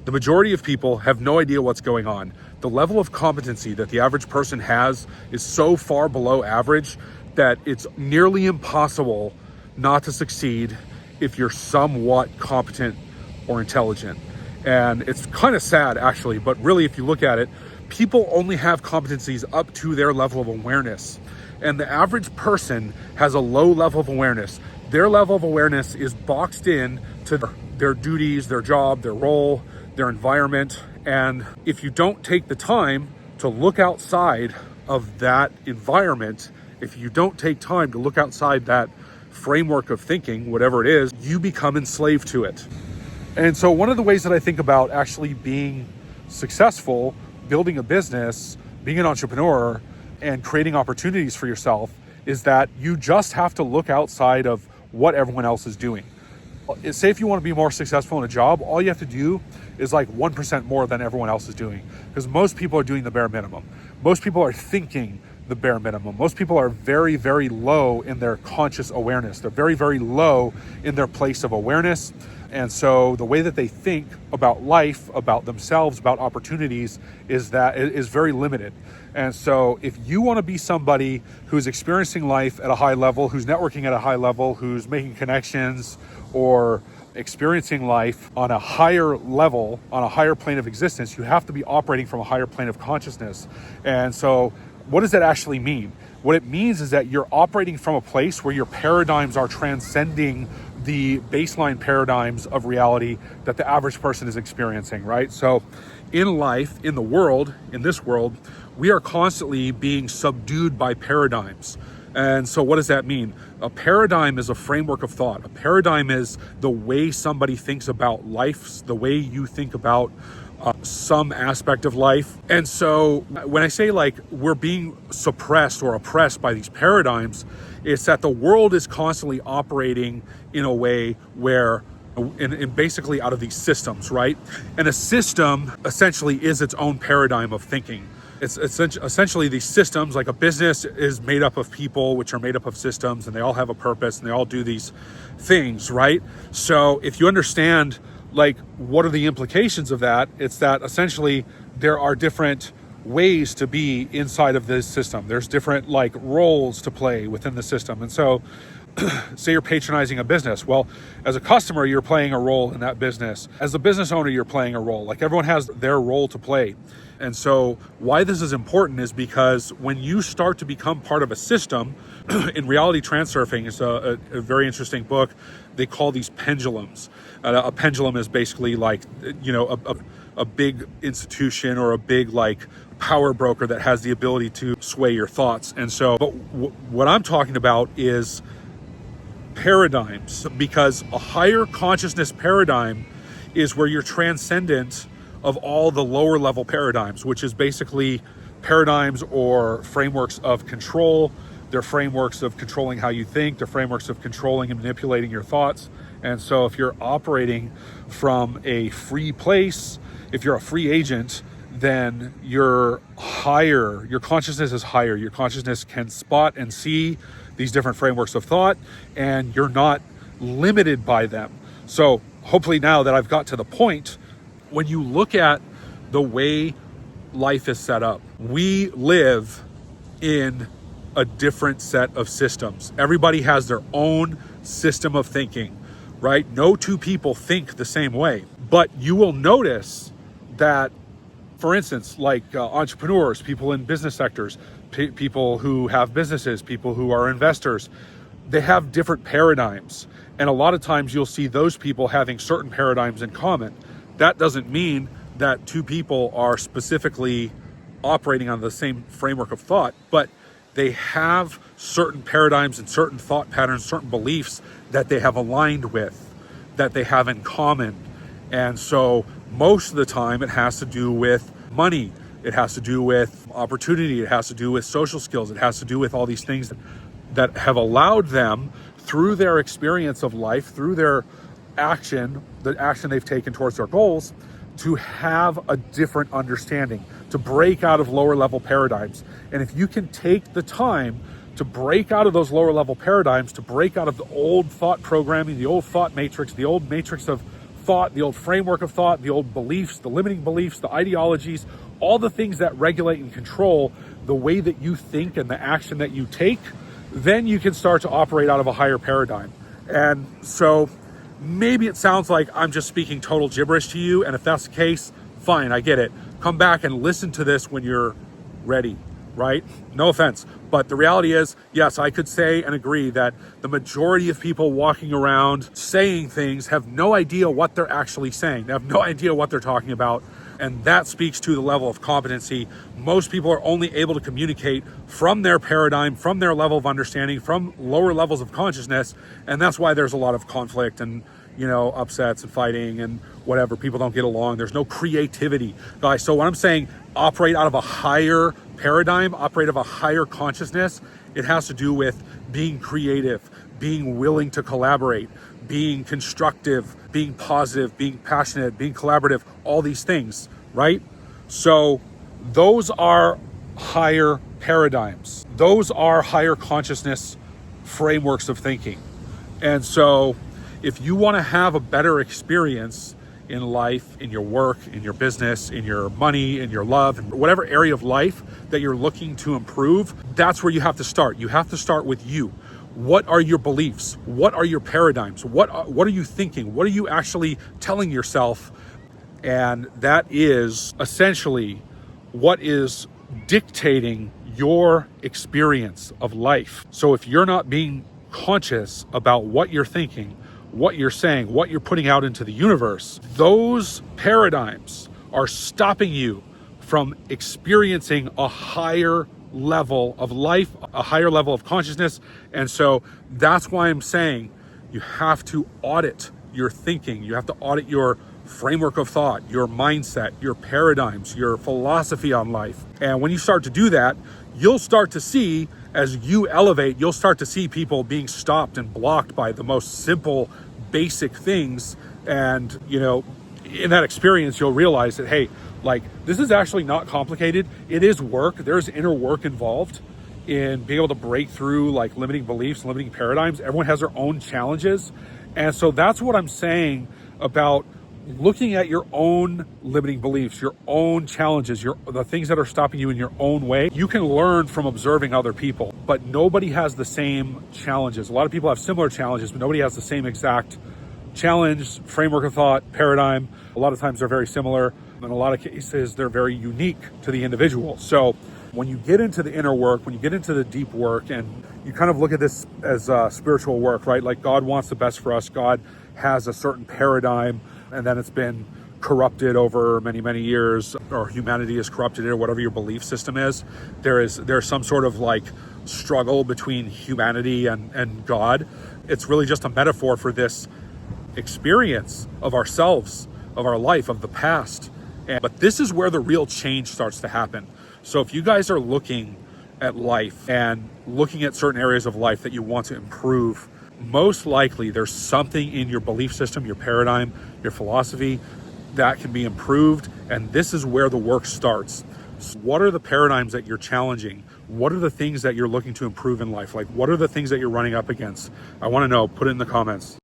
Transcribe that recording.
The majority of people have no idea what's going on. The level of competency that the average person has is so far below average that it's nearly impossible not to succeed if you're somewhat competent or intelligent. And it's kind of sad actually, but really if you look at it, people only have competencies up to their level of awareness. And the average person has a low level of awareness. Their level of awareness is boxed in to their duties, their job, their role, their environment. And if you don't take the time to look outside of that environment, if you don't take time to look outside that framework of thinking, whatever it is, you become enslaved to it. And so one of the ways that I think about actually being successful, building a business, being an entrepreneur, and creating opportunities for yourself is that you just have to look outside of what everyone else is doing. Say if you want to be more successful in a job, all you have to do is like 1% more than everyone else is doing, because most people are doing the bare minimum. Most people are thinking the bare minimum. Most people are very, very low in their conscious awareness. They're very, very low in their place of awareness. And so the way that they think about life, about themselves, about opportunities is very limited. And so if you want to be somebody who's experiencing life at a high level, who's networking at a high level, who's making connections or experiencing life on a higher level, on a higher plane of existence, you have to be operating from a higher plane of consciousness. And so what does that actually mean? What it means is that you're operating from a place where your paradigms are transcending the baseline paradigms of reality that the average person is experiencing, right? So in life, in the world, in this world, we are constantly being subdued by paradigms. And so what does that mean? A paradigm is a framework of thought. A paradigm is the way somebody thinks about life, the way you think about some aspect of life. And so when I say like we're being suppressed or oppressed by these paradigms, it's that the world is constantly operating in a way where in basically out of these systems, right? And a system essentially is its own paradigm of thinking. It's essentially these systems, like a business is made up of people, which are made up of systems, and they all have a purpose and they all do these things, right? So if you understand like what are the implications of that, it's that essentially there are different ways to be inside of this system. There's different like roles to play within the system. And so say you're patronizing a business. Well, as a customer, you're playing a role in that business. As a business owner, you're playing a role. Like everyone has their role to play. And so why this is important is because when you start to become part of a system, in Reality Transurfing, it's a very interesting book. They call these pendulums. A pendulum is basically like, you know, a big institution or a big like power broker that has the ability to sway your thoughts. And so, but what I'm talking about is paradigms, because a higher consciousness paradigm is where you're transcendent of all the lower level paradigms, which is basically paradigms or frameworks of control. They're frameworks of controlling how you think. They're frameworks of controlling and manipulating your thoughts. And so if you're operating from a free place, if you're a free agent, then you're higher, your consciousness is higher. Your consciousness can spot and see these different frameworks of thought, and you're not limited by them. So hopefully now that I've got to the point, when you look at the way life is set up, we live in a different set of systems. Everybody has their own system of thinking, right? No two people think the same way, but you will notice that, for instance, like entrepreneurs, people in business sectors, people who have businesses, people who are investors, they have different paradigms. And a lot of times you'll see those people having certain paradigms in common. That doesn't mean that two people are specifically operating on the same framework of thought, but they have certain paradigms and certain thought patterns, certain beliefs that they have aligned with, that they have in common. And so most of the time it has to do with money. It has to do with opportunity. It has to do with social skills. It has to do with all these things that have allowed them through their experience of life, through their action, the action they've taken towards their goals, to have a different understanding, to break out of lower level paradigms. And if you can take the time to break out of those lower level paradigms, to break out of the old thought programming, the old thought matrix, the old matrix of thought, the old framework of thought, the old beliefs, the limiting beliefs, the ideologies, all the things that regulate and control the way that you think and the action that you take, then you can start to operate out of a higher paradigm. And so maybe it sounds like I'm just speaking total gibberish to you. And if that's the case, fine, I get it. Come back and listen to this when you're ready, right? No offense. But the reality is, yes, I could say and agree that the majority of people walking around saying things have no idea what they're actually saying. They have no idea what they're talking about. And that speaks to the level of competency. Most people are only able to communicate from their paradigm, from their level of understanding, from lower levels of consciousness. And that's why there's a lot of conflict and, upsets and fighting and whatever. People don't get along. There's no creativity, guys. So when I'm saying operate out of a higher paradigm, operate out of a higher consciousness, it has to do with being creative, being willing to collaborate, being constructive, being positive, being passionate, being collaborative, all these things, right? So those are higher paradigms. Those are higher consciousness frameworks of thinking. And so if you want to have a better experience in life, in your work, in your business, in your money, in your love, in whatever area of life that you're looking to improve, that's where you have to start. You have to start with you. What are your beliefs? What are your paradigms? What are you thinking? What are you actually telling yourself? And that is essentially what is dictating your experience of life. So if you're not being conscious about what you're thinking, what you're saying, what you're putting out into the universe, those paradigms are stopping you from experiencing a higher level of life, a higher level of consciousness. And so that's why I'm saying you have to audit your thinking. You have to audit your framework of thought, your mindset, your paradigms, your philosophy on life. And when you start to do that, you'll start to see, as you elevate, you'll start to see people being stopped and blocked by the most simple, basic things. And, in that experience, you'll realize that, hey, this is actually not complicated. It is work. There's inner work involved in being able to break through limiting beliefs, limiting paradigms. Everyone has their own challenges. And so that's what I'm saying about looking at your own limiting beliefs, your own challenges, the things that are stopping you in your own way. You can learn from observing other people, but nobody has the same challenges. A lot of people have similar challenges, but nobody has the same exact challenge, framework of thought, paradigm. A lot of times they're very similar. In a lot of cases, they're very unique to the individual. So when you get into the inner work, when you get into the deep work, and you kind of look at this as spiritual work, right? Like God wants the best for us. God has a certain paradigm, and then it's been corrupted over many, many years, or humanity is corrupted, or whatever your belief system is. There's some sort of struggle between humanity and God. It's really just a metaphor for this experience of ourselves, of our life, of the past. But this is where the real change starts to happen. So if you guys are looking at life and looking at certain areas of life that you want to improve, most likely there's something in your belief system, your paradigm, your philosophy that can be improved. And this is where the work starts. So what are the paradigms that you're challenging? What are the things that you're looking to improve in life? What are the things that you're running up against? I want to know. Put it in the comments.